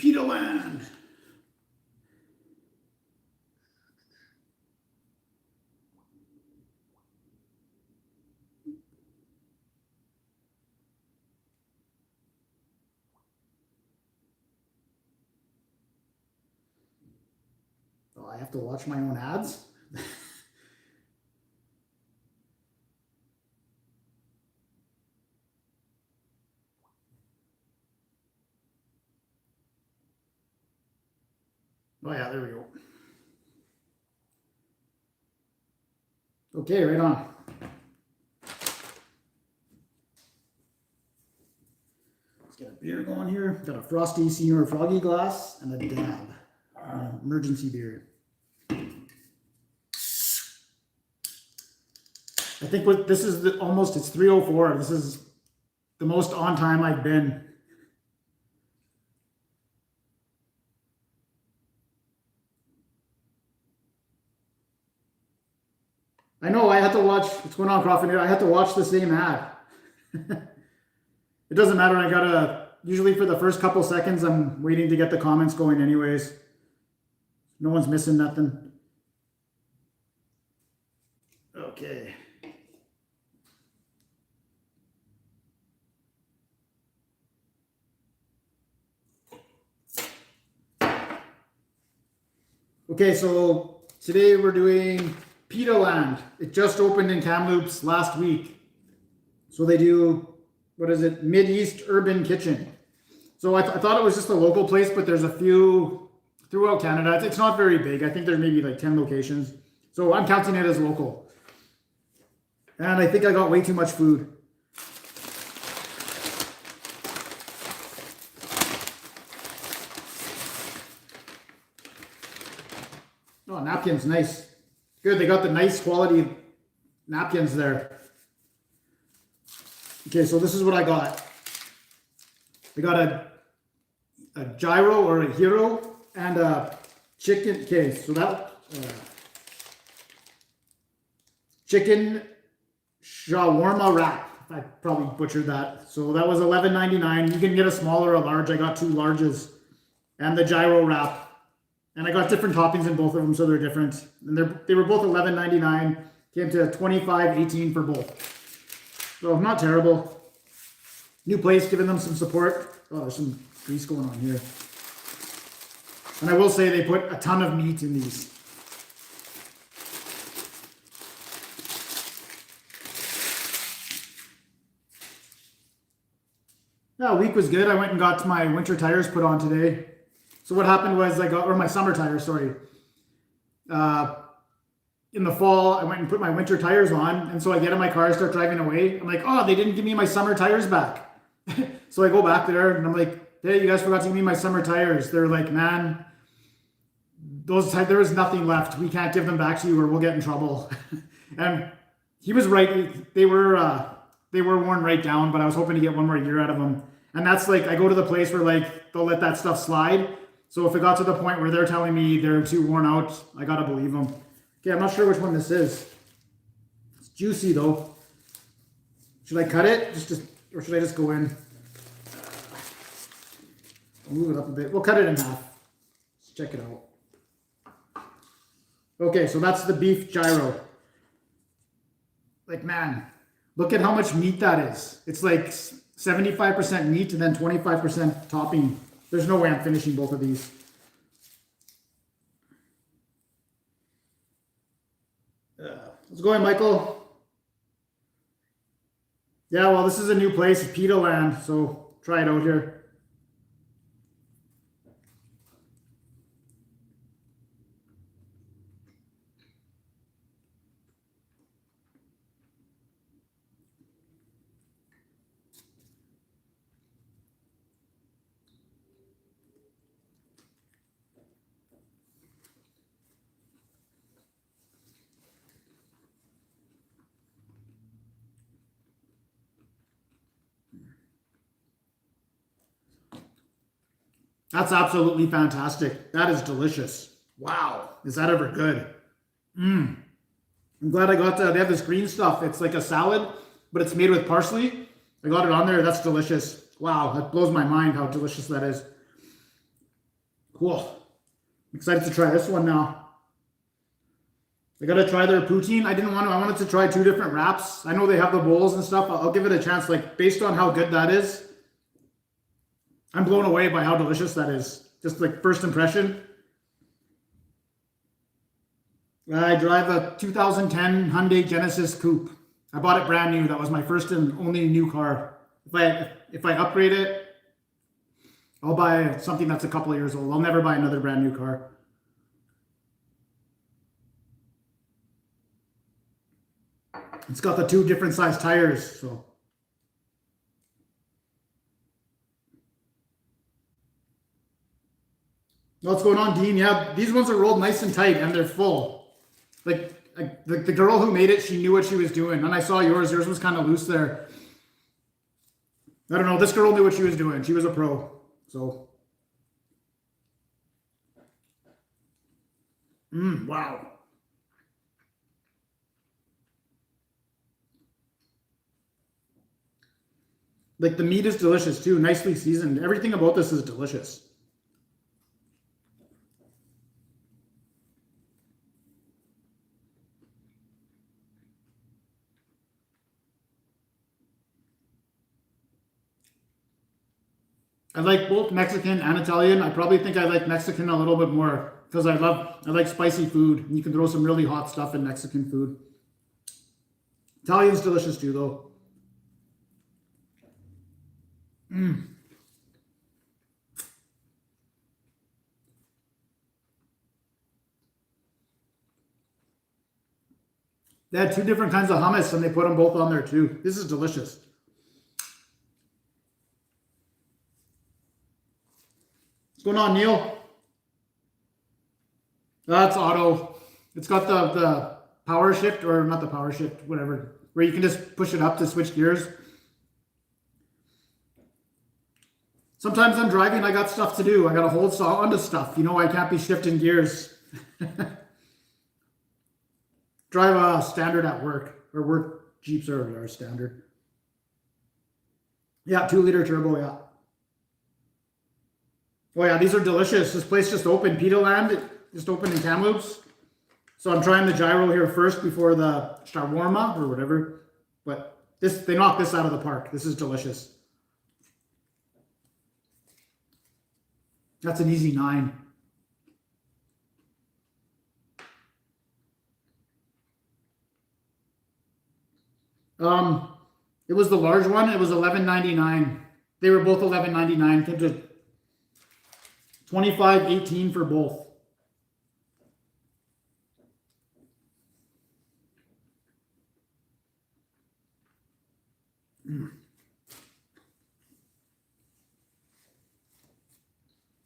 Pita land. Oh, I have to watch my own ads. Oh yeah, there we go. Okay, right on. Let's get a beer going here. Got a Frosty Senior Froggy glass and a dab. Emergency beer. I think what this is almost, it's 3:04. This is the most on time I've been. I know, I had to watch, what's going on, Crawford? I had to watch the same ad. It doesn't matter, I gotta, usually for the first couple seconds, I'm waiting to get the comments going anyways. No one's missing nothing. Okay. Okay, so today we're doing Pita Land. It just opened in Kamloops last week. So they do, what is it, Mid-East Urban Kitchen. So I thought it was just a local place, but there's a few throughout Canada. It's not very big. I think there's maybe like 10 locations. So I'm counting it as local. And I think I got way too much food. Oh, napkins, nice. Good, they got the nice quality napkins there. Okay, so this is what I got. I got a gyro or a gyro and a chicken. Okay, so that chicken shawarma wrap. I probably butchered that. So that was $11.99. You can get a small or a large. I got two larges and the gyro wrap. And I got different toppings in both of them, so they're different. And they were both $11.99. Came to $25.18 for both. So not terrible. New place, giving them some support. Oh, there's some grease going on here. And I will say they put a ton of meat in these. Yeah, week was good. I went and got my winter tires put on today. So what happened was or my summer tires, sorry. In the fall, I went and put my winter tires on. And so I get in my car, start driving away. I'm like, oh, they didn't give me my summer tires back. So I go back there and I'm like, hey, you guys forgot to give me my summer tires. They're like, man, there was nothing left. We can't give them back to you or we'll get in trouble. And he was right. They were worn right down, but I was hoping to get one more year out of them. And that's like, I go to the place where like, they'll let that stuff slide. So if it got to the point where they're telling me they're too worn out, I gotta believe them. Okay, I'm not sure which one this is. It's juicy though. Should I cut it? Or should I just go in? I'll move it up a bit. We'll cut it in half. Let's check it out. Okay, so that's the beef gyro. Like, man, look at how much meat that is. It's like 75% meat and then 25% topping. There's no way I'm finishing both of these. Let's go in, Michael. Yeah, well, this is a new place, Pita Land, so try it out here. That's absolutely fantastic. That is delicious. Wow. Is that ever good? I'm glad I got they have this green stuff. It's like a salad, but it's made with parsley. I got it on there. That's delicious. Wow. That blows my mind how delicious that is. Cool. I'm excited to try this one now. I gotta try their poutine. I wanted to try 2 different wraps. I know they have the bowls and stuff. I'll give it a chance. Like, based on how good that is, I'm blown away by how delicious that is. Just like first impression. I drive a 2010 Hyundai Genesis Coupe. I bought it brand new. That was my first and only new car. If I upgrade it, I'll buy something that's a couple of years old. I'll never buy another brand new car. It's got the 2 different size tires, so. What's going on, Dean? Yeah, these ones are rolled nice and tight and they're full. Like the girl who made it, she knew what she was doing. And I saw yours. Yours was kind of loose there. I don't know. This girl knew what she was doing. She was a pro. So. Wow. Like the meat is delicious too. Nicely seasoned. Everything about this is delicious. I like both Mexican and Italian. I probably think I like Mexican a little bit more because I like spicy food. And you can throw some really hot stuff in Mexican food. Italian's delicious too, though. They had 2 different kinds of hummus and they put them both on there too. This is delicious. What's going on, Neil? That's auto. It's got the power shift, or not the power shift, whatever, where you can just push it up to switch gears. Sometimes I'm driving, I got stuff to do. I got to hold onto stuff. You know, I can't be shifting gears. Drive a standard at work, or work Jeeps are standard. Yeah, 2-liter turbo, yeah. Oh yeah, these are delicious. This place just opened, Pita Land. It just opened in Kamloops. So I'm trying the gyro here first before the shawarma or whatever. But they knocked this out of the park. This is delicious. That's an easy 9. It was the large one. It was $11.99. They were both $11.99. Came to $25.18 for both.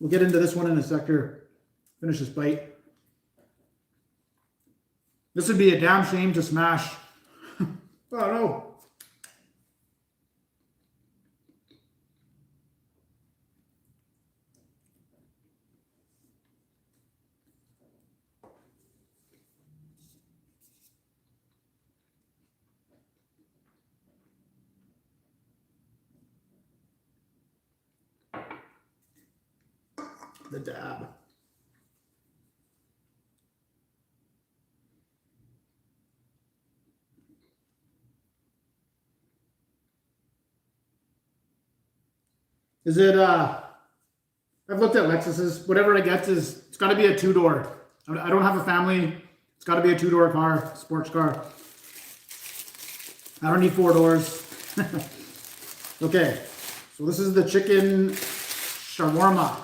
We'll get into this one in a sector. Finish this bite. This would be a damn shame to smash. Oh no. The dab. Is it, I've looked at Lexus's. Whatever I get is, it's got to be a 2-door. I don't have a family. It's got to be a 2-door car, sports car. I don't need 4 doors. Okay, so this is the chicken shawarma.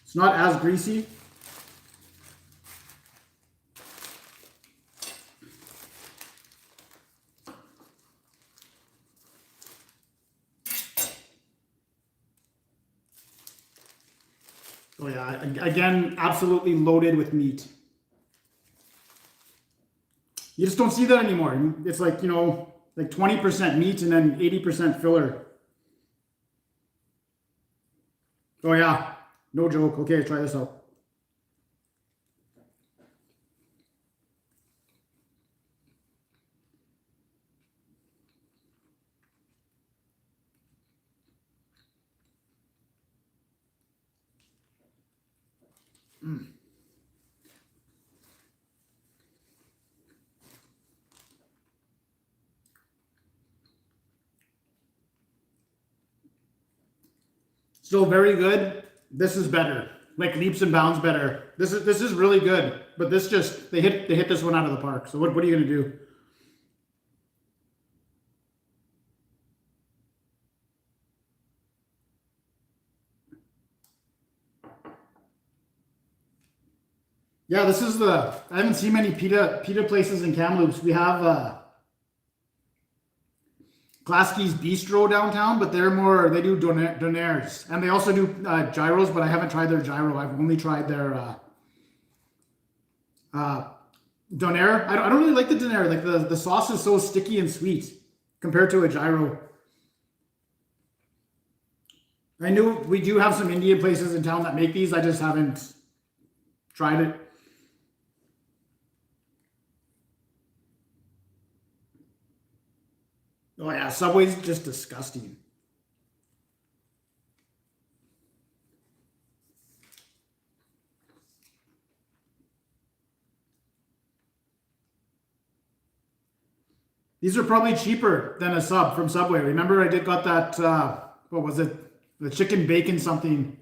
It's not as greasy. Oh yeah, again, absolutely loaded with meat. You just don't see that anymore. It's like, you know, like 20% meat and then 80% filler. Oh yeah, no joke. Okay, try this out. Still very good. This is better. Like leaps and bounds better. This is really good. But this just they hit this one out of the park. So what are you gonna do? Yeah, this is I haven't seen many pita places in Kamloops. We have Klasky's Bistro downtown, but they do donaires. And they also do gyros, but I haven't tried their gyro. I've only tried their donaire. I don't really like the donaire. Like the sauce is so sticky and sweet compared to a gyro. I knew we do have some Indian places in town that make these. I just haven't tried it. Oh yeah, Subway's just disgusting. These are probably cheaper than a sub from Subway. Remember I got that, what was it? The chicken bacon something.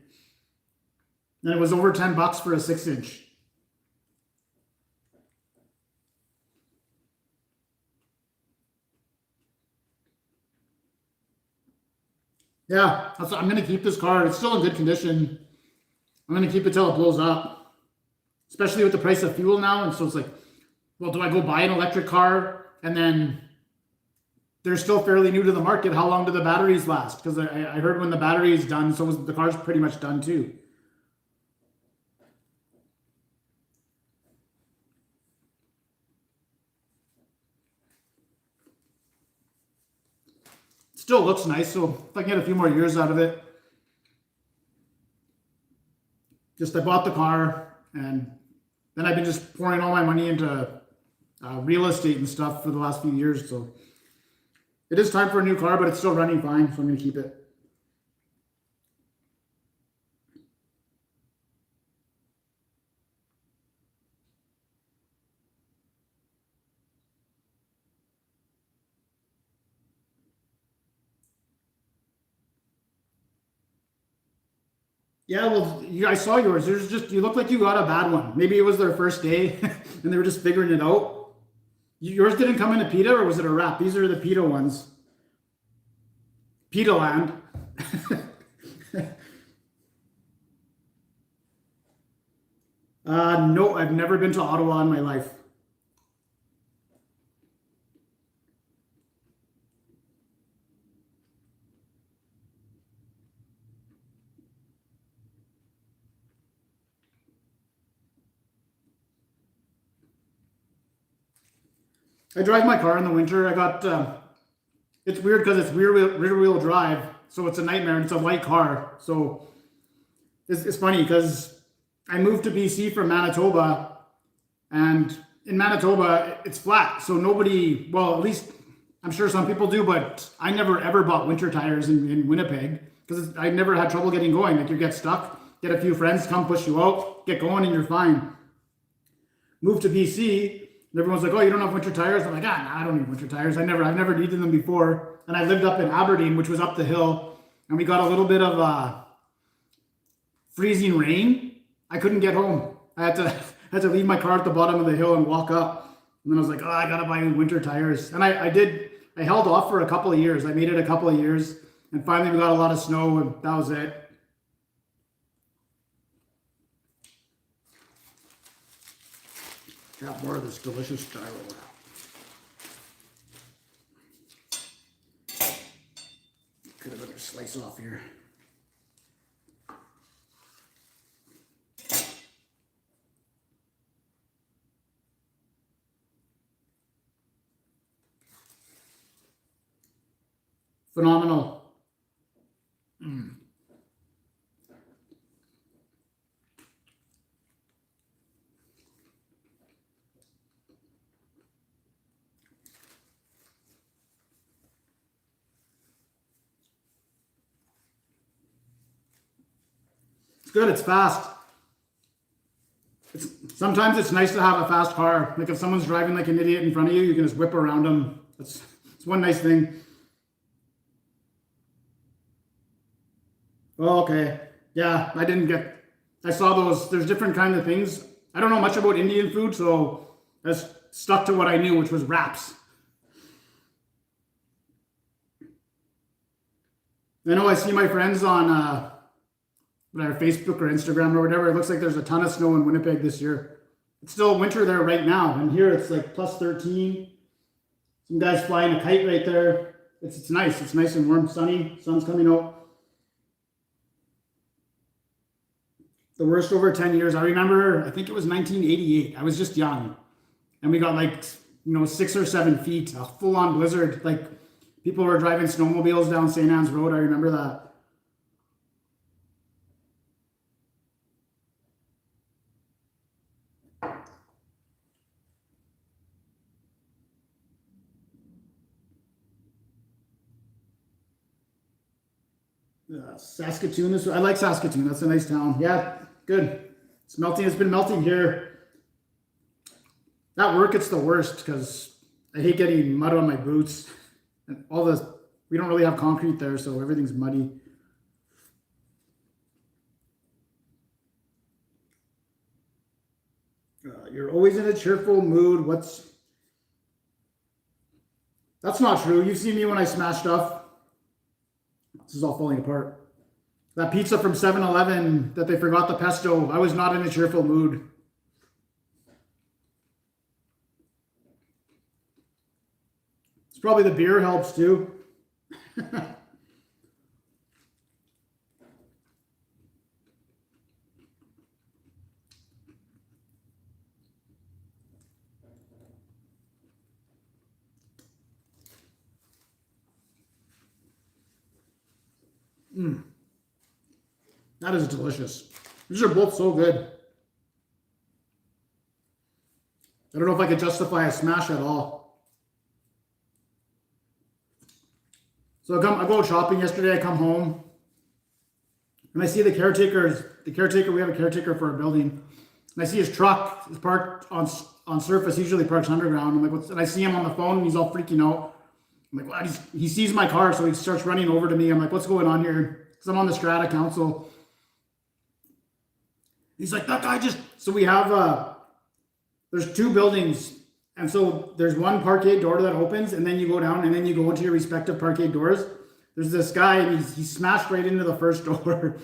And it was over $10 for a 6-inch. Yeah, I'm going to keep this car. It's still in good condition. I'm going to keep it till it blows up. Especially with the price of fuel now. And so it's like, well, do I go buy an electric car? And then they're still fairly new to the market. How long do the batteries last? Because I heard when the battery is done, so the car's pretty much done too. Still looks nice, so if I can get a few more years out of it. Just I bought the car, and then I've been just pouring all my money into real estate and stuff for the last few years, so it is time for a new car, but it's still running fine, so I'm going to keep it. Yeah, well, I saw yours. You look like you got a bad one. Maybe it was their first day and they were just figuring it out. Yours didn't come in a pita, or was it a wrap? These are the pita ones. Pita land. No, I've never been to Ottawa in my life. I drive my car in the winter. It's weird because it's rear wheel drive, so it's a nightmare, and it's a white car. So it's funny because I moved to BC from Manitoba, and in Manitoba it's flat, so nobody, well, at least I'm sure some people do, but I never ever bought winter tires in Winnipeg because I never had trouble getting going. Like you get stuck, get a few friends come push you out, get going, and you're fine. Moved to BC. And everyone's like, oh, you don't have winter tires? I'm like, nah, I don't need winter tires. I've never needed them before. And I lived up in Aberdeen, which was up the hill, and we got a little bit of freezing rain. I couldn't get home. I had to leave my car at the bottom of the hill and walk up. And then I was like, oh, I gotta buy winter tires. And I held off for a couple of years. I made it a couple of years, and finally we got a lot of snow, and that was it. Got more of this delicious gyro. Could have another slice off here. Phenomenal. It's good, it's fast. Sometimes it's nice to have a fast car. Like if someone's driving like an idiot in front of you, you can just whip around them. It's one nice thing. Oh, okay. Yeah, I saw those. There's different kind of things. I don't know much about Indian food, so I just stuck to what I knew, which was wraps. I know I see my friends on whatever, Facebook or Instagram or whatever. It looks like there's a ton of snow in Winnipeg this year. It's still winter there right now, and here it's like plus 13. Some guys flying a kite right there. It's nice. It's nice and warm, sunny. Sun's coming out. The worst over 10 years. I remember, I think it was 1988. I was just young, and we got like 6 or 7 feet, a full-on blizzard. Like people were driving snowmobiles down St. Anne's Road. I remember that. Saskatoon. I like Saskatoon. That's a nice town. Yeah, good. It's melting. It's been melting here. At work, it's the worst because I hate getting mud on my boots. And we don't really have concrete there, so everything's muddy. You're always in a cheerful mood. That's not true. You've seen me when I smash stuff. This is all falling apart. That pizza from 7-Eleven that they forgot the pesto, I was not in a cheerful mood. It's probably the beer helps too. That is delicious. These are both so good. I don't know if I could justify a smash at all. So I go out shopping yesterday. I come home and I see the caretaker. We have a caretaker for our building, and I see his truck is parked on surface. He usually parks underground. I'm like, and I see him on the phone, and he's all freaking out. I'm like, what? He sees my car, so he starts running over to me. I'm like, what's going on here? Because I'm on the Strata Council. He's like, that guy just... So we have... there's 2 buildings. And so there's one parkade door that opens, and then you go down, and then you go into your respective parkade doors. There's this guy, and he smashed right into the first door.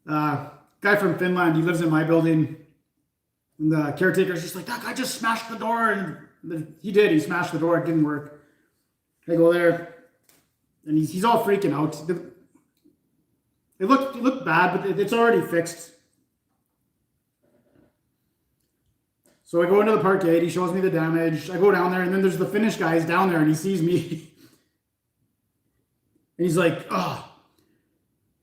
Guy from Finland, he lives in my building. And the caretaker's just like, that guy just smashed the door. And he did. He smashed the door. It didn't work. I go there, and he's all freaking out. It looked bad, but it's already fixed. So I go into the parkade. He shows me the damage. I go down there, and then there's the Finnish guys down there, and he sees me. And he's like, oh.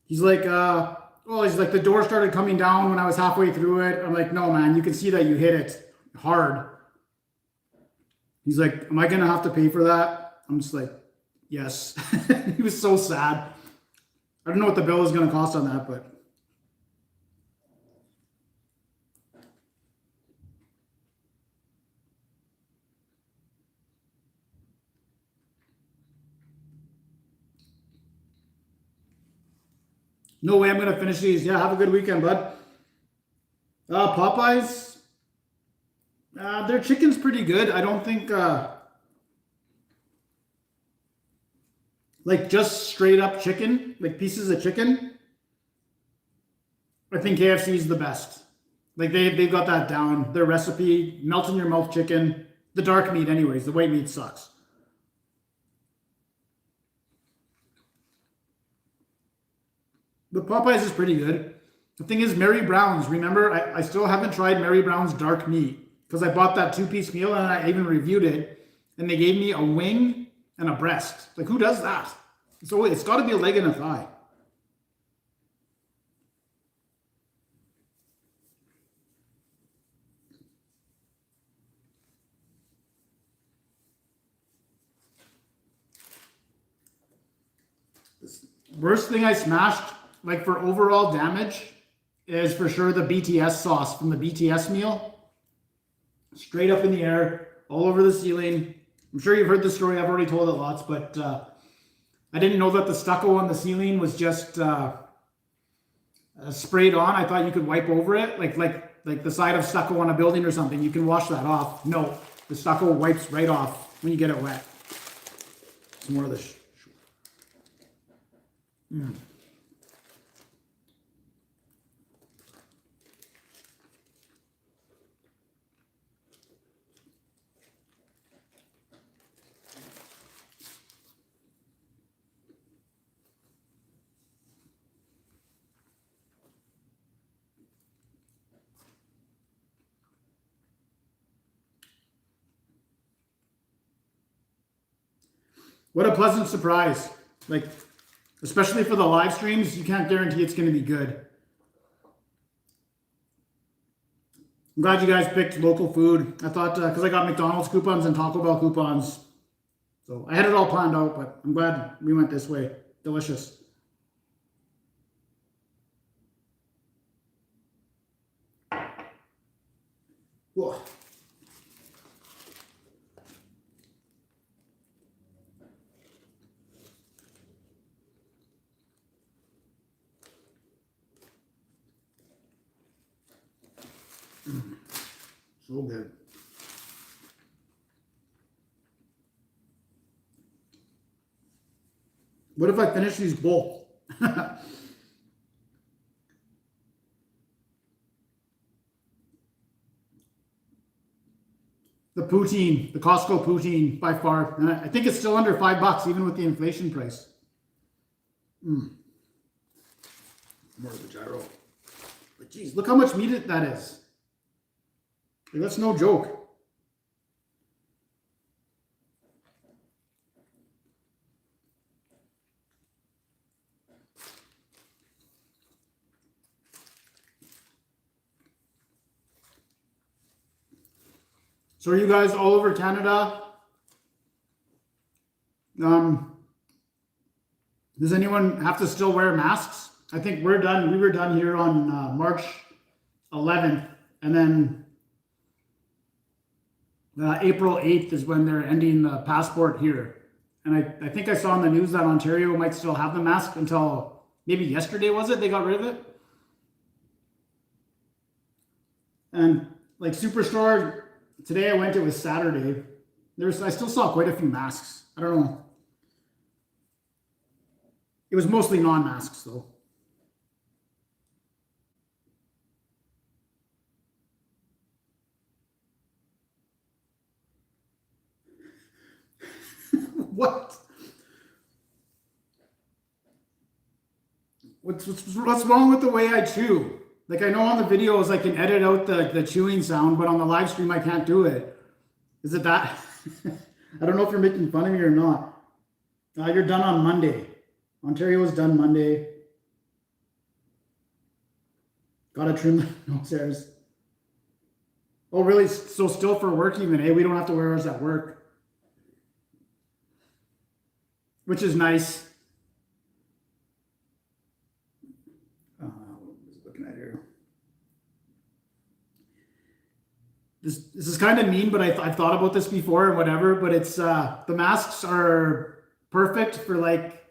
He's like, the door started coming down when I was halfway through it. I'm like, no, man, you can see that you hit it hard. He's like, am I going to have to pay for that? I'm just like, yes. He was so sad. I don't know what the bill is going to cost on that, but. No way I'm going to finish these. Yeah, have a good weekend, bud. Popeyes. Their chicken's pretty good. I don't think... like just straight up chicken, like pieces of chicken. I think KFC is the best. Like they've got that down. Their recipe, melt in your mouth chicken. The dark meat anyways, the white meat sucks. But Popeyes is pretty good. The thing is, Mary Brown's, remember, I still haven't tried Mary Brown's dark meat because I bought that 2-piece meal and I even reviewed it, and they gave me a wing and a breast. Like, who does that? So it's got to be a leg and a thigh. The worst thing I smashed, like for overall damage, is for sure the BTS sauce from the BTS meal. straight up in the air, all over the ceiling. I'm sure you've heard the story. I've already told it lots, but I didn't know that the stucco on the ceiling was just sprayed on. I thought you could wipe over it, like the side of stucco on a building or something. You can wash that off. No, the stucco wipes right off when you get it wet. Some more of this. What a pleasant surprise. Like, especially for the live streams, you can't guarantee it's going to be good. I'm glad you guys picked local food. I thought, because I got McDonald's coupons and Taco Bell coupons. So I had it all planned out, but I'm glad we went this way. Delicious. Whoa. So good. What if I finish these both? The poutine, the Costco poutine by far. And I think it's still under $5 even with the inflation price. More of the gyro. But geez, look how much meat that is. Like, that's no joke. So are you guys all over Canada? Does anyone have to still wear masks? I think we're done. We were done here on March 11th, and then April 8th is when they're ending the passport here. And I think I saw on the news that Ontario might still have the mask until maybe yesterday, was it? They got rid of it. And like Superstore, today I went, it was Saturday. I still saw quite a few masks. I don't know. It was mostly non-masks though. What? What's wrong with the way I chew? Like, I know on the videos I can edit out the chewing sound, but on the live stream I can't do it. Is it that? I don't know if you're making fun of me or not. You're done on Monday. Ontario's done Monday. Gotta trim the nose hairs. Oh, really? So still for work even, eh? We don't have to wear ours at work. Which is nice. What was I looking at here? This is kind of mean, but I've thought about this before and whatever, but it's the masks are perfect for, like,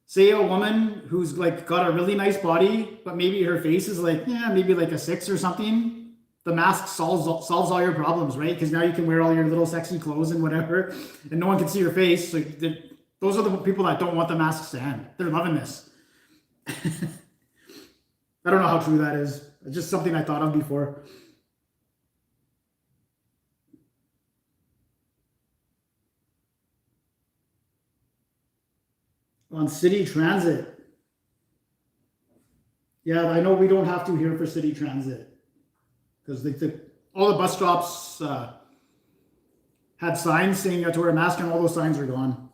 say a woman who's like got a really nice body, but maybe her face is like, yeah, maybe like a 6 or something. The mask solves all your problems, right? Because now you can wear all your little sexy clothes and whatever, and no one can see your face. So those are the people that don't want the masks to end. They're loving this. I don't know how true that is. It's just something I thought of before. On city transit. Yeah, I know we don't have to here for city transit. Because all the bus stops had signs saying you had to wear a mask, and all those signs are gone.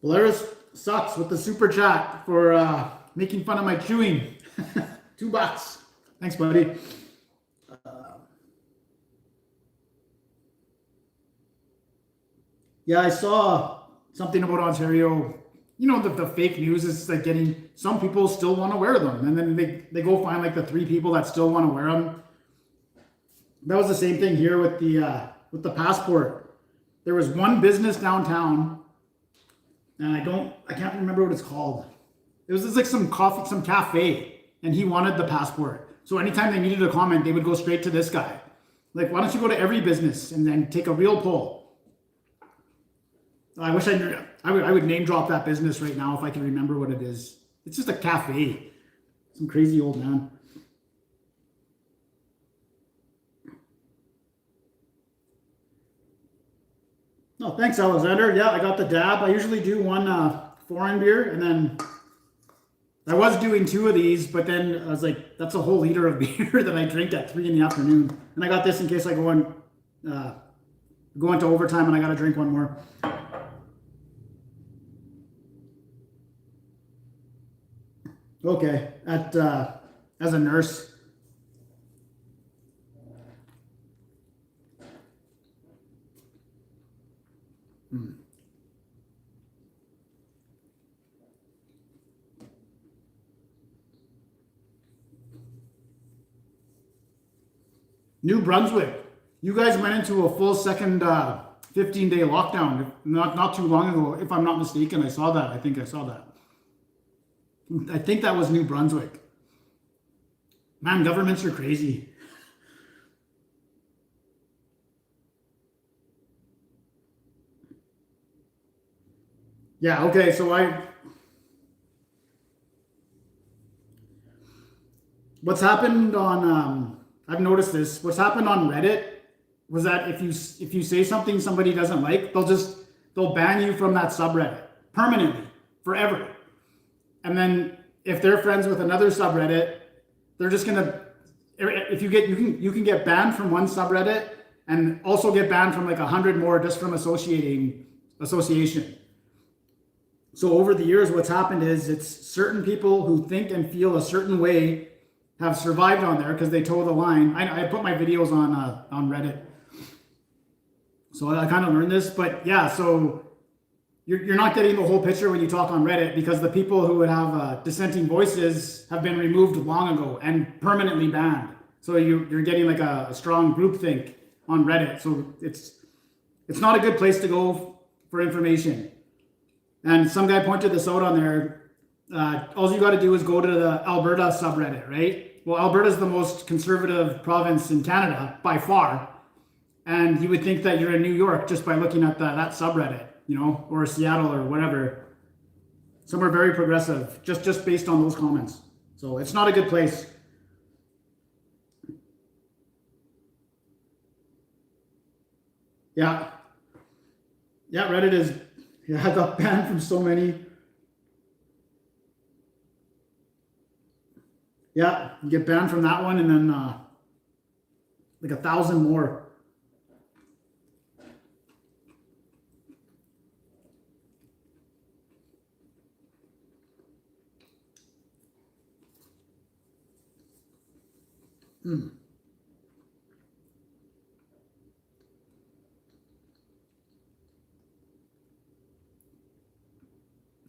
Polaris sucks with the super chat for making fun of my chewing. $2. Thanks, buddy. Yeah, I saw something about Ontario. You know, the fake news is like getting some people still want to wear them, and then they go find like the three people that still want to wear them. That was the same thing here with the passport. There was one business downtown, and I can't remember what it's called. It was just like some coffee, some cafe, and he wanted the passport. So anytime they needed a comment, they would go straight to this guy. Like, why don't you go to every business and then take a real poll? I wish I knew. I would name drop that business right now if I can remember what it is. It's just a cafe. Some crazy old man. No, thanks, Alexander. Yeah, I got the dab. I usually do one foreign beer, and then I was doing two of these, but then I was like, that's a whole liter of beer that I drink at 3 in the afternoon. And I got this in case I go into overtime and I got to drink one more. Okay, as a nurse. New Brunswick. You guys went into a full second 15-day lockdown not too long ago, if I'm not mistaken. I saw that. I think I saw that. I think that was New Brunswick. Man, governments are crazy. Yeah, okay, so what's happened on I've noticed this. What's happened on Reddit was that if you say something somebody doesn't like, they'll ban you from that subreddit permanently, forever. And then if they're friends with another subreddit, they're just gonna if you can get banned from one subreddit and also get banned from like 100 more just from association. So over the years, what's happened is it's certain people who think and feel a certain way have survived on there because they toe the line. I put my videos on Reddit, so I kind of learned this. But yeah, so you're not getting the whole picture when you talk on Reddit because the people who would have dissenting voices have been removed long ago and permanently banned. So you're getting like a strong groupthink on Reddit. So it's not a good place to go for information. And some guy pointed this out on there. All you got to do is go to the Alberta subreddit, right? Well, Alberta is the most conservative province in Canada by far. And you would think that you're in New York just by looking at that subreddit, you know, or Seattle or whatever. Some are very progressive, just based on those comments. So it's not a good place. Yeah. Yeah, Reddit is, yeah, I got banned from so many. Yeah, you get banned from that one and then like 1,000 more.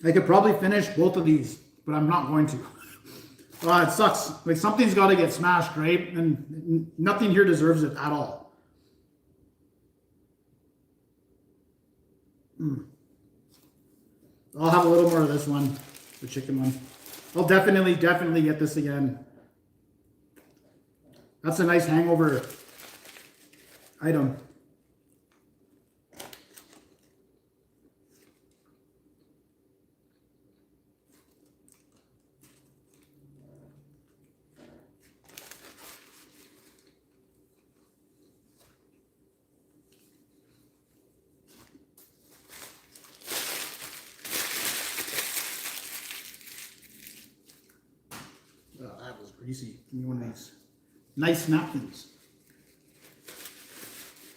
I could probably finish both of these, but I'm not going to. It sucks. Like something's got to get smashed, right? And nothing here deserves it at all. I'll have a little more of this one, the chicken one. I'll definitely get this again. That's a nice hangover item. That was greasy. Give me one of these nice napkins.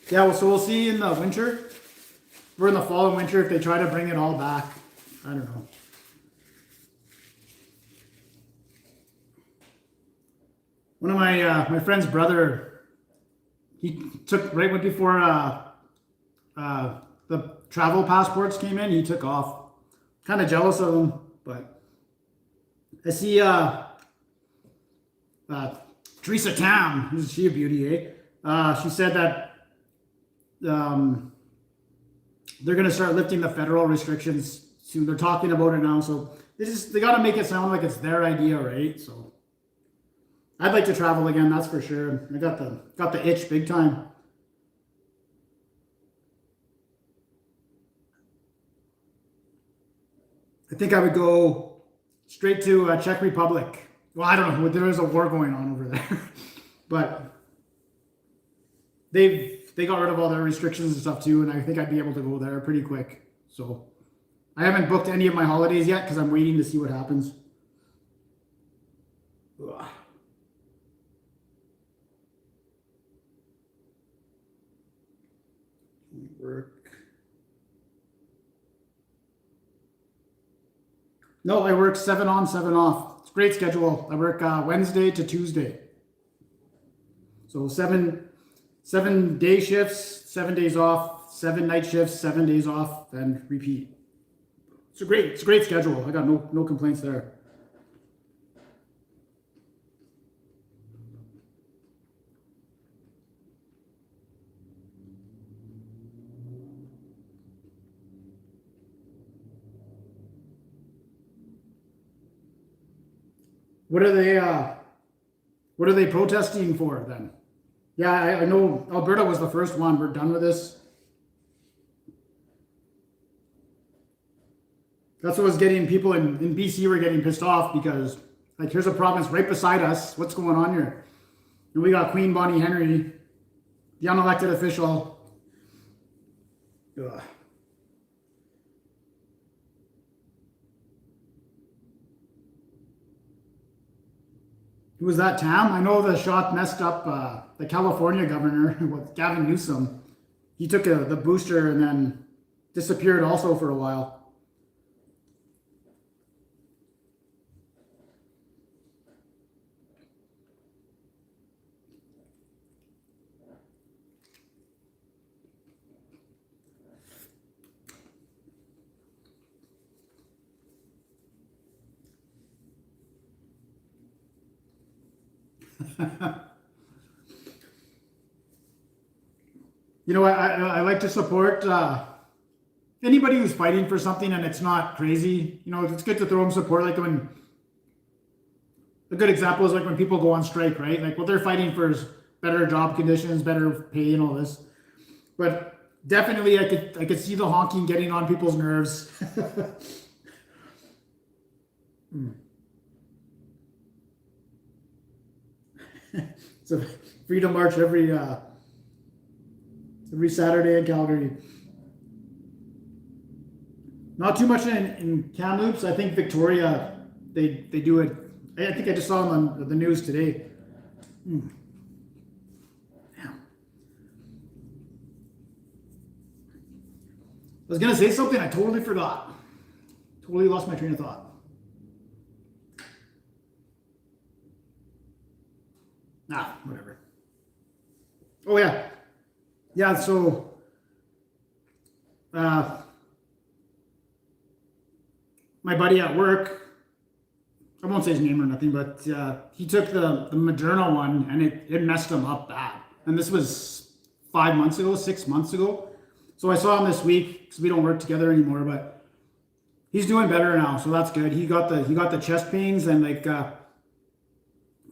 Yeah, well, so we'll see in the winter. We're in the fall and winter if they try to bring it all back. I don't know. One of my friend's brother, he took right before the travel passports came in, he took off. Kind of jealous of him, but I see Teresa Tam, isn't she a beauty, eh? She said that they're going to start lifting the federal restrictions soon. They're talking about it now, so they got to make it sound like it's their idea, right? So I'd like to travel again, that's for sure. I got the itch big time. I think I would go straight to Czech Republic. Well, I don't know. There is a war going on over there, but they got rid of all their restrictions and stuff too, and I think I'd be able to go there pretty quick. So I haven't booked any of my holidays yet because I'm waiting to see what happens. Ugh. Work. No, I work 7 on, 7 off. It's a great schedule. I work Wednesday to Tuesday. So seven day shifts, 7 days off, 7 night shifts, 7 days off, then repeat. It's a great schedule. I got no complaints there. What are they protesting for then? Yeah, I know Alberta was the first one. We're done with this. That's what was getting people in BC were getting pissed off because, like, here's a province right beside us. What's going on here? And we got Queen Bonnie Henry, the unelected official. Ugh. Who was that, Tam? I know the shot messed up the California governor with Gavin Newsom. He took the booster and then disappeared also for a while. You know, I like to support anybody who's fighting for something and it's not crazy. You know, it's good to throw them support. Like when a good example is like when people go on strike, right? Like what they're fighting for is better job conditions, better pay, and all this. But definitely, I could see the honking getting on people's nerves. It's a freedom march every Saturday in Calgary. Not too much in Kamloops. I think Victoria, they do it. I think I just saw them on the news today. Damn. I was gonna say something, I totally forgot. Totally lost my train of thought. Nah, whatever. Oh yeah. Yeah, so my buddy at work, I won't say his name or nothing, but he took the Moderna one and it messed him up bad. And this was 5 months ago, 6 months ago. So I saw him this week because we don't work together anymore, but he's doing better now, so that's good. He got the chest pains and like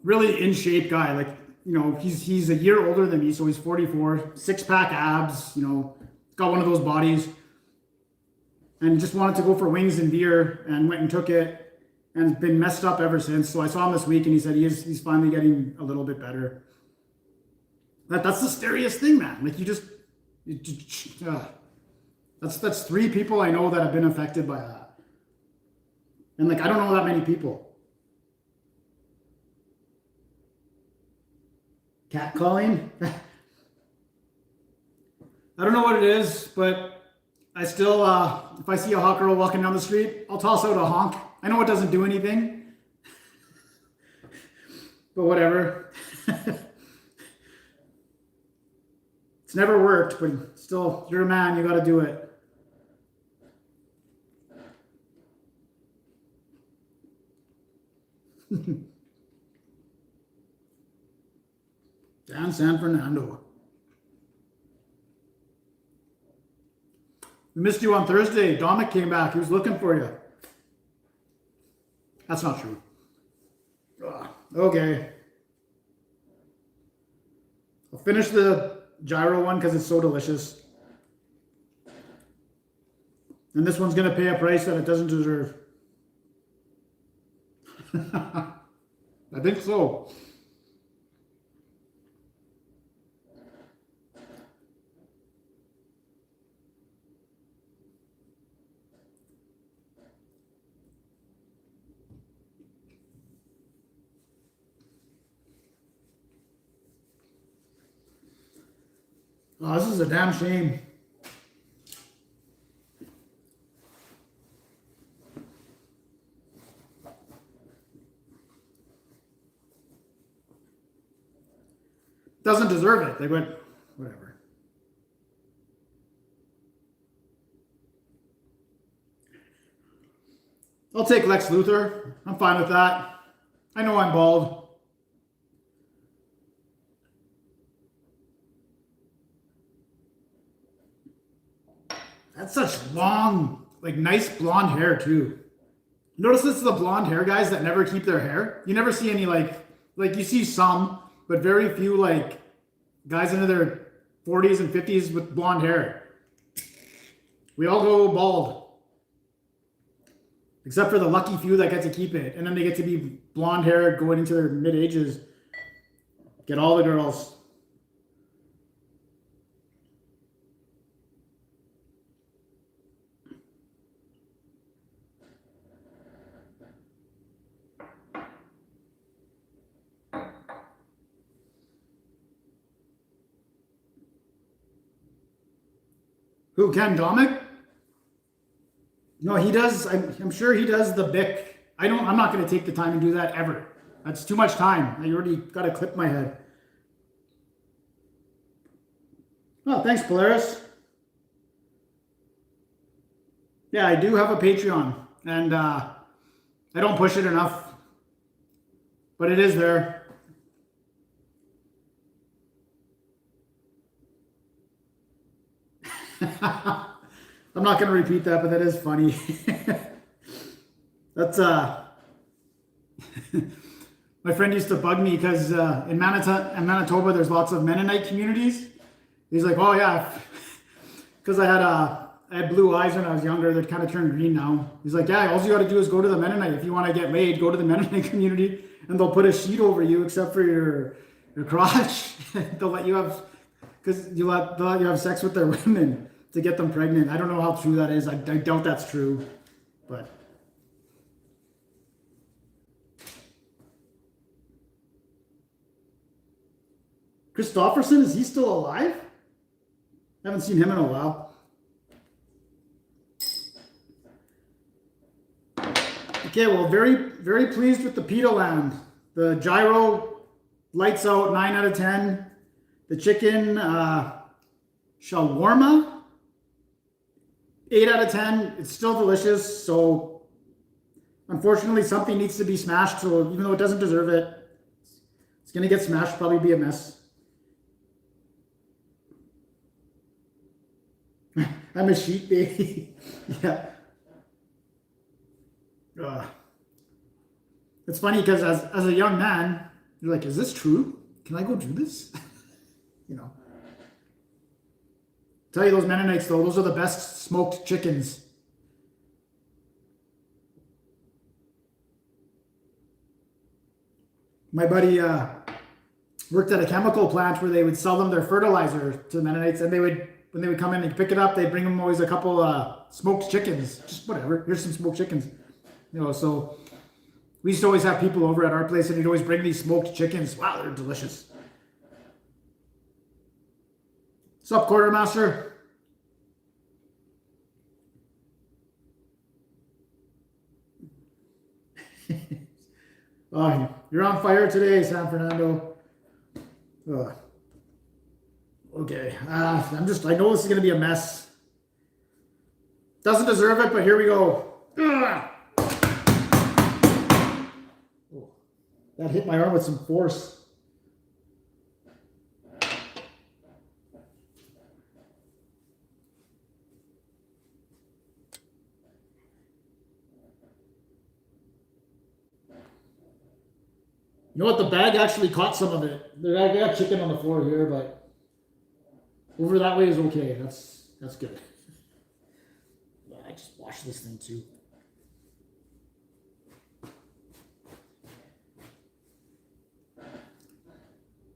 really in shape guy. Like, you know, he's a year older than me, so he's 44, 6-pack abs, you know, got one of those bodies, and just wanted to go for wings and beer and went and took it and been messed up ever since. So I saw him this week and he said he's finally getting a little bit better. That's the scariest thing, man. Like that's 3 people I know that have been affected by that. And like, I don't know that many people. Catcalling? I don't know what it is, but I still, if I see a hot girl walking down the street, I'll toss out a honk. I know it doesn't do anything, but whatever. It's never worked, but still, you're a man, you gotta do it. Dan San Fernando. We missed you on Thursday. Dominic came back. He was looking for you. That's not true. Ugh. Okay. I'll finish the gyro one because it's so delicious. And this one's going to pay a price that it doesn't deserve. I think so. Oh, this is a damn shame. Doesn't deserve it. They went, whatever. I'll take Lex Luthor. I'm fine with that. I know I'm bald. That's such long, like nice blonde hair too. Notice this is the blonde hair guys that never keep their hair. You never see any like you see some, but very few like guys into their 40s and 50s with blonde hair. We all go bald. Except for the lucky few that get to keep it. And then they get to be blonde hair going into their mid ages. Get all the girls. Who, Ken Domick? No, he does. I'm sure he does the Bic. I'm not going to take the time and do that ever. That's too much time. I already got to clip my head. Oh, thanks, Polaris. Yeah, I do have a Patreon, and I don't push it enough, but it is there. I'm not going to repeat that, but that is funny. That's my friend used to bug me because in Manitoba there's lots of Mennonite communities. He's like, oh yeah, because I had blue eyes when I was younger that kind of turned green now. He's like, yeah, all you got to do is go to the Mennonite. If you want to get laid, go to the Mennonite community, and they'll put a sheet over you except for your crotch. They'll let you have, because they'll let you have sex with their women to get them pregnant. I don't know how true that is. I doubt that's true, but. Christofferson, is he still alive? I haven't seen him in a while. Okay, well, very, very pleased with the Pita land. The gyro, lights out, 9 out of 10. The chicken, shawarma, 8 out of 10. It's still delicious, so unfortunately something needs to be smashed, so even though it doesn't deserve it, it's going to get smashed, probably be a mess. I'm a sheep baby. Yeah. It's funny because as a young man, you're like, is this true? Can I go do this? You know. Tell you those Mennonites though, those are the best smoked chickens. My buddy worked at a chemical plant where they would sell them their fertilizer to the Mennonites, and when they would come in and pick it up, they'd bring them always a couple smoked chickens. Just whatever. Here's some smoked chickens. You know, so we used to always have people over at our place, and he'd always bring these smoked chickens. Wow, they're delicious. What's up, Quartermaster? Oh, you're on fire today, San Fernando. Okay, I know this is going to be a mess. Doesn't deserve it, but here we go. That hit my arm with some force. You know what? The bag actually caught some of it. I got chicken on the floor here, but over that way is okay. That's good. I just washed this thing too.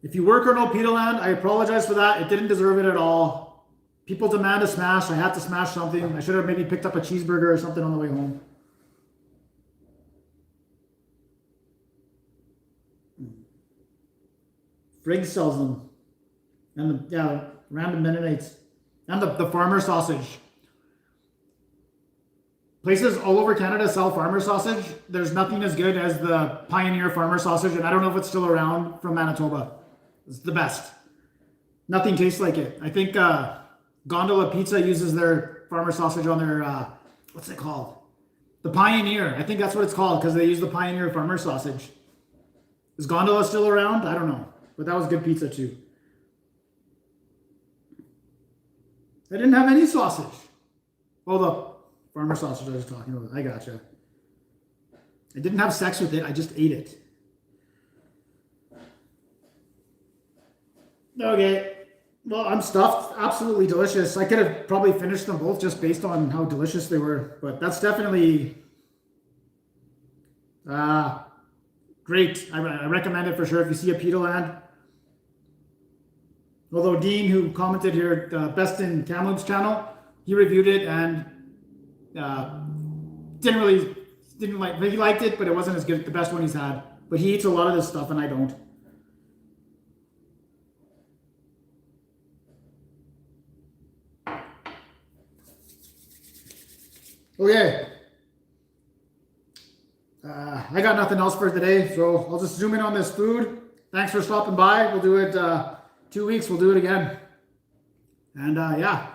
If you work or no Pita Land, I apologize for that. It didn't deserve it at all. People demand a smash. I had to smash something. I should have maybe picked up a cheeseburger or something on the way home. Friggs sells them. And yeah, random Mennonites. And the farmer sausage. Places all over Canada sell farmer sausage. There's nothing as good as the Pioneer farmer sausage, and I don't know if it's still around from Manitoba. It's the best. Nothing tastes like it. I think Gondola Pizza uses their farmer sausage on their, what's it called? The Pioneer. I think that's what it's called because they use the Pioneer farmer sausage. Is Gondola still around? I don't know. But that was good pizza too. I didn't have any sausage. Oh, the farmer sausage I was talking about. I gotcha. I didn't have sex with it. I just ate it. Okay. Well, I'm stuffed. Absolutely delicious. I could have probably finished them both just based on how delicious they were. But that's definitely great. I recommend it for sure if you see a Pita Land. Although Dean, who commented here, Best in Kamloops channel, he reviewed it and didn't like. He liked it, but it wasn't as good. The best one he's had. But he eats a lot of this stuff, and I don't. Okay. I got nothing else for today, so I'll just zoom in on this food. Thanks for stopping by. We'll do it 2 weeks. We'll do it again. And yeah.